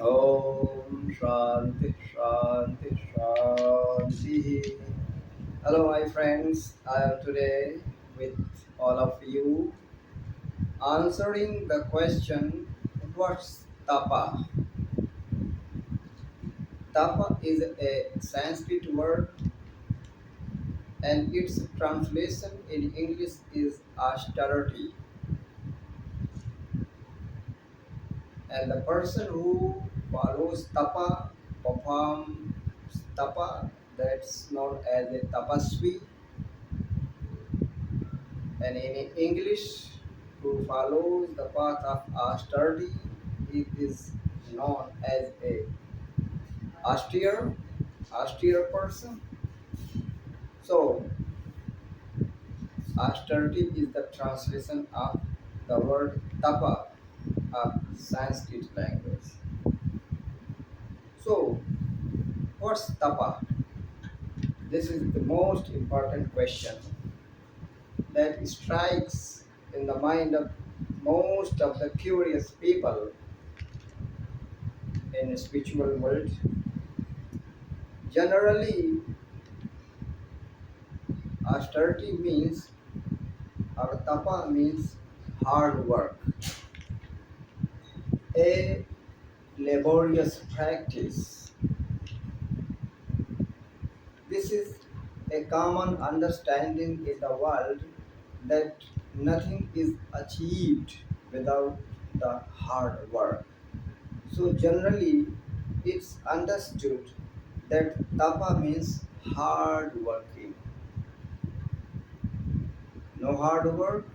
Om Shanti Shanti Shanti. Hello, my friends. I am today with all of you answering the question what's Tapa? Tapa is a Sanskrit word and its translation in English is austerity. And the person who follows Tapa performs Tapa, that's known as a Tapasvi. And in English, who follows the path of austerity, it is known as a austere person. So, austerity is the translation of the word tapa of Sanskrit language. So, what's tapa? This is the most important question that strikes in the mind of most of the curious people in the spiritual world. Generally, austerity means or tapa means hard work, a laborious practice. This is a common understanding in the world that nothing is achieved without the hard work. So generally it's understood that tapa means hard working. No hard work,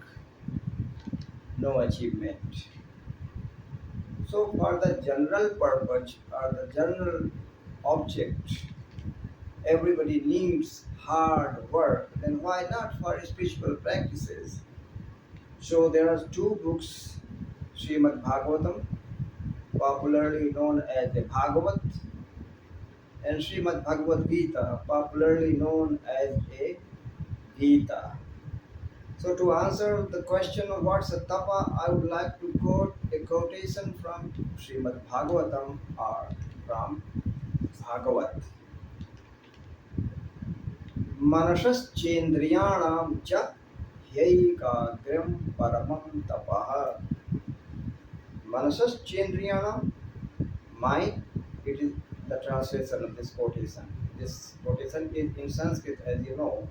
no achievement. So, for the general purpose or the general object, everybody needs hard work, then why not for spiritual practices? So, there are two books Srimad Bhagavatam, popularly known as the Bhagavat, and Srimad Bhagavad Gita, popularly known as a Gita. So, to answer the question of what's a tapa, I would like to quote a quotation from Srimad Bhagavatam or from Bhagavat. Manashaschendriyanam cha ह्यैकाग्र्यं paramam tapah. Manashaschendriyanam, mind, it is the translation of this quotation. This quotation is in Sanskrit, as you know.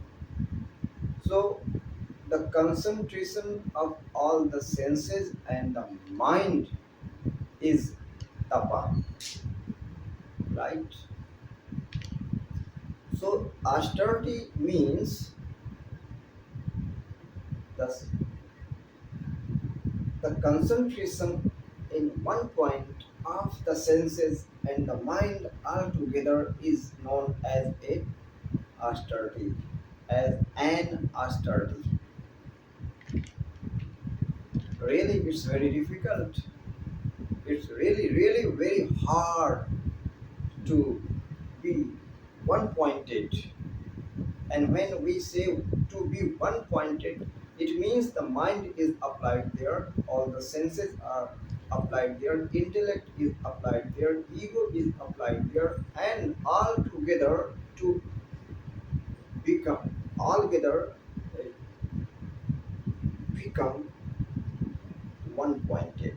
So, the concentration of all the senses and the mind is tapa, right? So, austerity means the the concentration in one point of the senses and the mind altogether is known as a austerity, as an austerity. Really, it's very difficult. It's really very hard to be one pointed. And when we say to be one pointed, it means the mind is applied there, all the senses are applied there, intellect is applied there, ego is applied there, and all together to become, all together uh, become one pointed.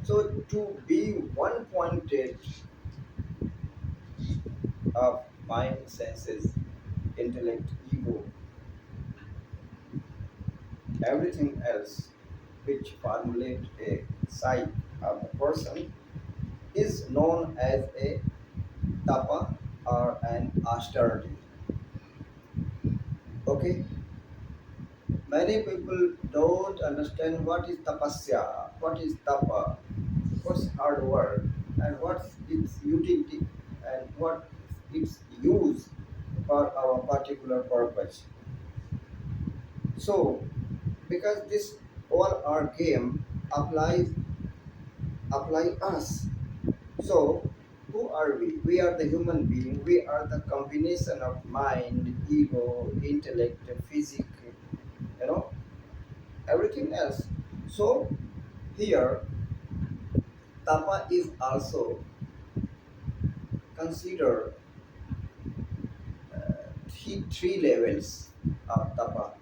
So to be one pointed of mind, senses, intellect, ego, everything else which formulate a psyche of the person is known as a tapa or an austerity. Okay, many people don't understand what is tapasya, what is tapa, what's hard work, and what's its utility and what its use for our particular purpose. So, because this all our game apply us. So, who are we? We are the human being. We are the combination of mind, ego, intellect, physics, you know, everything else. So, here Tapa is also considered three levels of tapa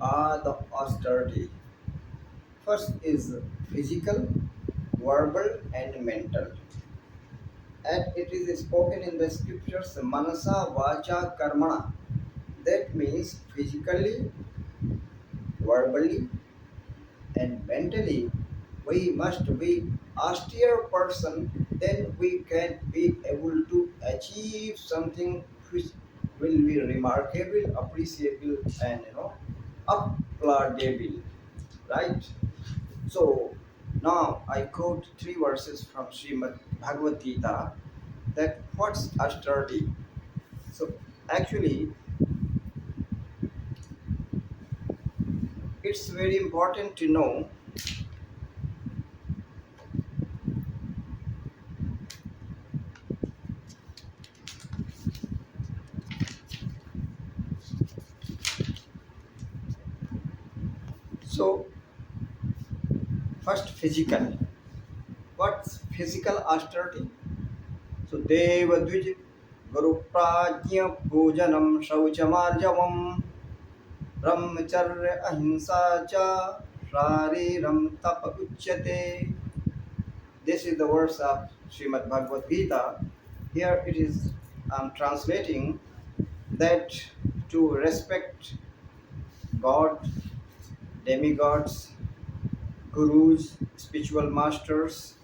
are the austerity. First is physical, verbal, and mental. And it is spoken in the scriptures manasa vacha karmana. That means physically, verbally, and mentally we must be austere person, then we can be able to achieve something which will be remarkable, appreciable, and applaudable, right? So now I quote three verses from Srimad Bhagavad Gita, that what's austerity. So actually it's very important to know. So first, physical. What's physical austerity? So Devadvij Guru Prajna Pujanam Shauchamarjavam Brahmacharya Ahimsa Cha Shariram Tapa Uchyate. This is the verse of Srimad Bhagavad Gita. Here it is translating that to respect God, demigods, gurus, spiritual masters,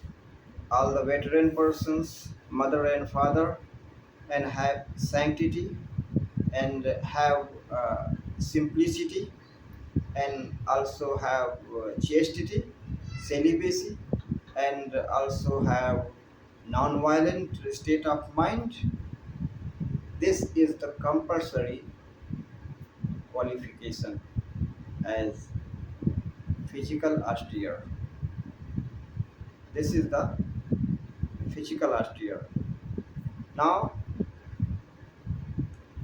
all the veteran persons, mother and father, and have sanctity and have simplicity, and also have chastity, celibacy, and also have non-violent state of mind. This is the compulsory qualification as physical austere. This is the physical austere. Now,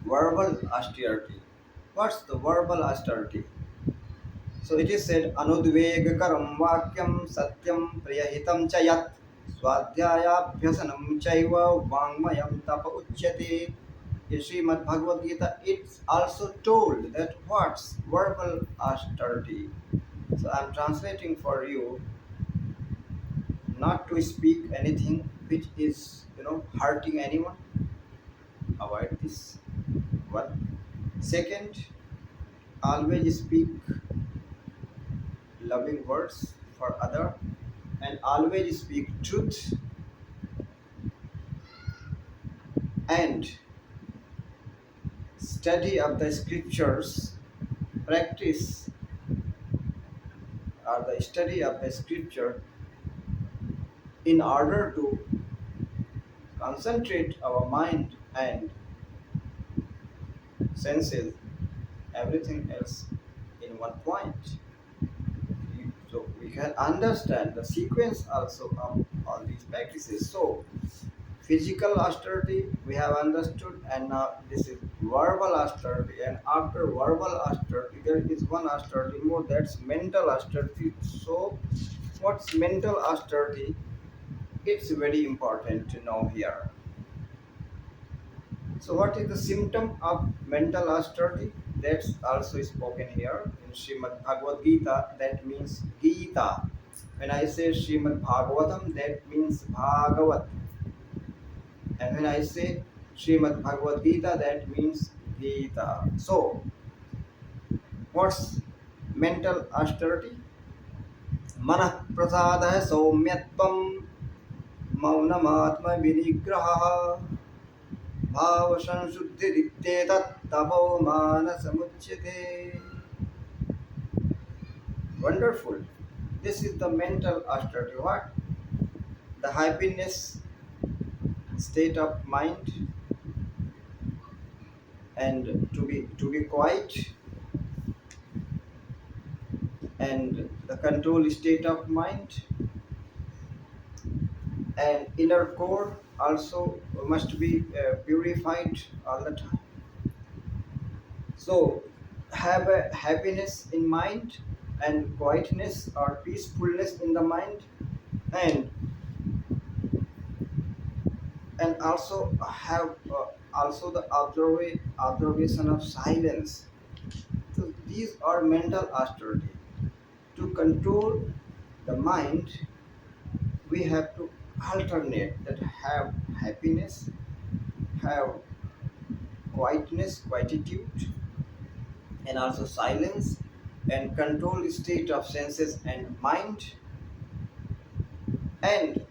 verbal austerity. What's the verbal austerity? So it is said, Anudvegakaram vakyam satyam priyahitam chayat swadhyayabhyasanam chaiva vangmayam tapa uchyate. In Srimad Bhagavad Gita, it's also told that what's verbal austerity. So I'm translating for you, not to speak anything which is hurting anyone. Avoid this one. Second, always speak loving words for other, and always speak truth, and study of the scriptures, practice or the study of the scripture in order to concentrate our mind and senses, everything else in one point. So we can understand the sequence also of all these practices. So physical austerity we have understood, and now this is verbal austerity, and after verbal austerity there is one austerity more, that's mental austerity. So what's mental austerity? It's very important to know here. So what is the symptom of mental austerity? That's also spoken here in Srimad Bhagavad Gita, that means Gita. When I say Srimad Bhagavatam, that means Bhagavat. And when I say Srimad Bhagavad Gita, that means Gita. So, what's mental austerity? Manah prasada saumyatvam maunamatma vinigraha bhava sansuddhiritte tapo manasamuchyate. Wonderful. This is the mental austerity. What? The happiness state of mind, and to be quiet, and the control state of mind, and inner core also must be purified all the time. So have a happiness in mind, and quietness or peacefulness in the mind, and and also have also the observation of silence. So these are mental austerity. To control the mind, we have to alternate that have happiness, have quietness, quietude, and also silence, and control the state of senses and mind, and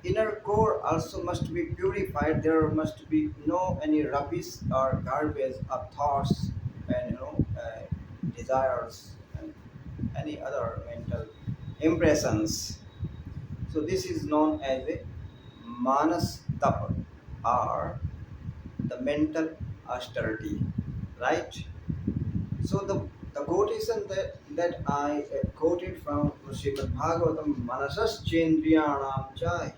inner core also must be purified. There must be no any rubbish or garbage of thoughts and desires and any other mental impressions. So this is known as a manas tapa, or the mental austerity, right? So the quotation that I quoted from Srimad Bhagavatam, Manasas Chendriyanam cha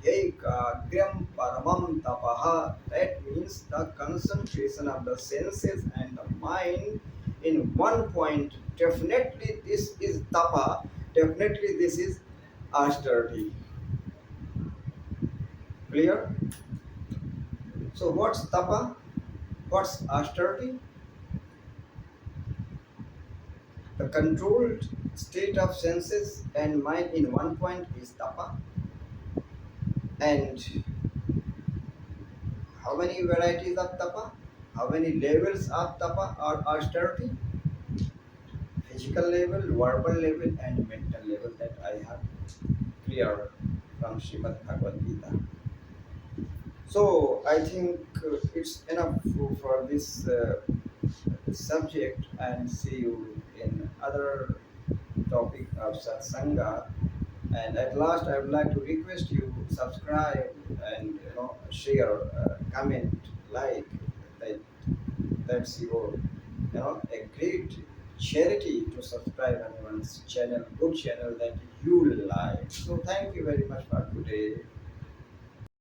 Gram Paramam Tapaha, that means the concentration of the senses and the mind in one point. Definitely this is tapa, definitely this is austerity. Clear? So what's tapa? What's austerity? The controlled state of senses and mind in one point is tapa. And how many varieties of tapa? How many levels of tapa or austerity? Physical level, verbal level, and mental level that I have clear from Srimad Bhagavad Gita. So I think it's enough for this subject, and see you in other topic of satsanga. And at last, I would like to request you subscribe and share, comment, like. That that's your a great charity to subscribe on one's channel, good channel that you like. So thank you very much for today.